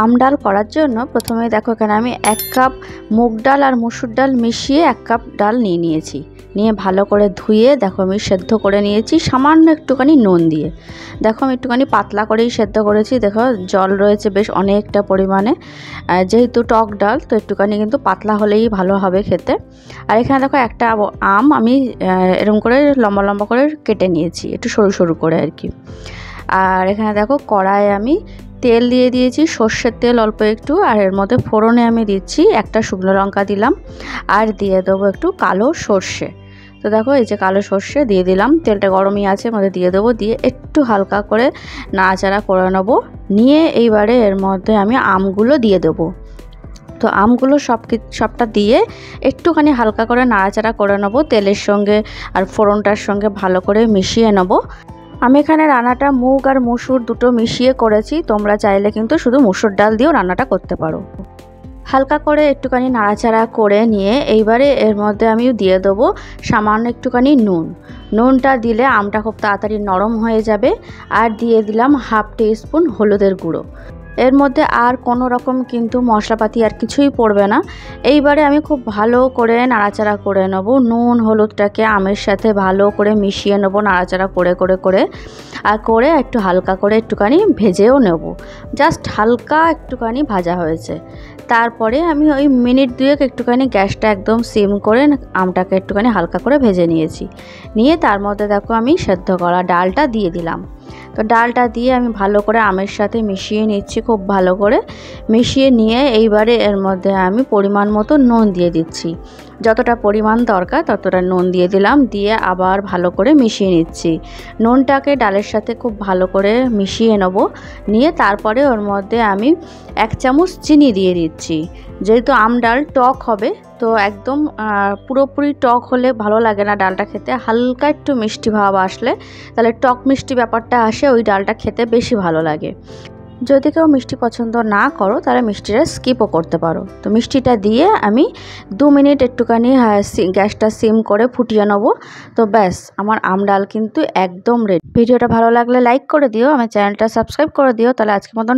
আম ডাল করার জন্য প্রথমে দেখো এখানে আমি 1 কাপ মুগ ডাল আর মসুর ডাল মিশিয়ে 1 কাপ ডাল নিয়েছি। নিয়ে ভালো করে ধুয়ে দেখো আমি সেদ্ধ করে নিয়েছি সামান্য একটুখানি নুন দিয়ে। দেখো আমি একটুখানি পাতলা করেই সেদ্ধ করেছি। দেখো জল রয়েছে বেশ অনেকটা পরিমাণে, যেহেতু টক ডাল তো একটুখানি কিন্তু পাতলা হলেই ভালো হবে খেতে। আর এখানে দেখো একটা আম আমি এরকম করে লম্বা লম্বা করে কেটে নিয়েছি, একটু সরু সরু করে আর কি। আর এখানে দেখো কড়াইয়ে আমি তেল দিয়ে দিয়েছি, সর্ষের তেল অল্প একটু। আর এর মধ্যে ফোড়নে আমি দিচ্ছি একটা শুকনো লঙ্কা দিলাম, আর দিয়ে দেবো একটু কালো সর্ষে। তো দেখো এই যে কালো সর্ষে দিয়ে দিলাম, তেলটা গরমই আছে, মধ্যে দিয়ে দেবো। দিয়ে একটু হালকা করে নাড়াচাড়া করে নেবো। নিয়ে এইবারে এর মধ্যে আমি আমগুলো দিয়ে দেবো। তো আমগুলো সবটা দিয়ে একটুখানি হালকা করে নাড়াচাড়া করে নেবো তেলের সঙ্গে আর ফোড়নটার সঙ্গে ভালো করে মিশিয়ে নেবো। আমি এখানে রান্নাটা মুগ আর মসুর দুটো মিশিয়ে করেছি, তোমরা চাইলে কিন্তু শুধু মসুর ডাল দিয়েও রান্নাটা করতে পারো। হালকা করে একটুখানি নাড়াচাড়া করে নিয়ে এইবারে এর মধ্যে আমি দিয়ে দেবো সামান্য একটুখানি নুনটা দিলে আমটা খুব তাড়াতাড়ি নরম হয়ে যাবে। আর দিয়ে দিলাম 1/2 টিস্পুন হলুদের গুঁড়ো। এর মধ্যে আর কোনো রকম কিন্তু মশলাপাতি আর কিছুই পড়বে না। এইবারে আমি খুব ভালো করে নাড়াচাড়া করে নেব, নুন হলুদটাকে আমের সাথে ভালো করে মিশিয়ে নেব নাড়াচাড়া করে আর করে একটু হালকা করে একটুখানি ভেজেও নেব। জাস্ট হালকা একটুখানি ভাজা হয়েছে। তারপরে আমি ওই মিনিট 2 একটুখানি গ্যাসটা একদম সিম করে আমটাকে একটুখানি হালকা করে ভেজে নিয়েছি। নিয়ে তার মধ্যে দেখো আমি সেদ্ধ করা ডালটা দিয়ে দিলাম। তো ডালটা দিয়ে আমি ভালো করে আমের সাথে মিশিয়ে নিচ্ছি, খুব ভালো করে মিশিয়ে নিয়ে এইবারে এর মধ্যে আমি পরিমাণ মতো নুন দিয়ে দিচ্ছি। যতটা পরিমাণ দরকার ততটা নুন দিয়ে দিলাম, দিয়ে আবার ভালো করে মিশিয়ে নিচ্ছি। নুনটাকে ডালের সাথে খুব ভালো করে মিশিয়ে নেব। নিয়ে তারপরে ওর মধ্যে আমি 1 চামচ চিনি দিয়ে দিচ্ছি। যেহেতু আম ডাল টক হবে, তো একদম পুরোপুরি টক হলে ভালো লাগে না ডালটা খেতে। হালকা একটু মিষ্টি ভাব আসলে তাহলে টক মিষ্টি ব্যাপারটা আসে, ওই ডালটা খেতে বেশি ভালো লাগে। যদি কেউ মিষ্টি পছন্দ না করো তাহলে মিষ্টিটা স্কিপও করতে পারো। তো মিষ্টিটা দিয়ে আমি 2 মিনিট একটুখানি গ্যাসটা সিম করে ফুটিয়ে নেবো। তো ব্যাস আমার আম ডাল কিন্তু একদম রেডি। ভিডিওটা ভালো লাগলে লাইক করে দিও, আমার চ্যানেলটা সাবস্ক্রাইব করে দিও। তাহলে আজকের মতন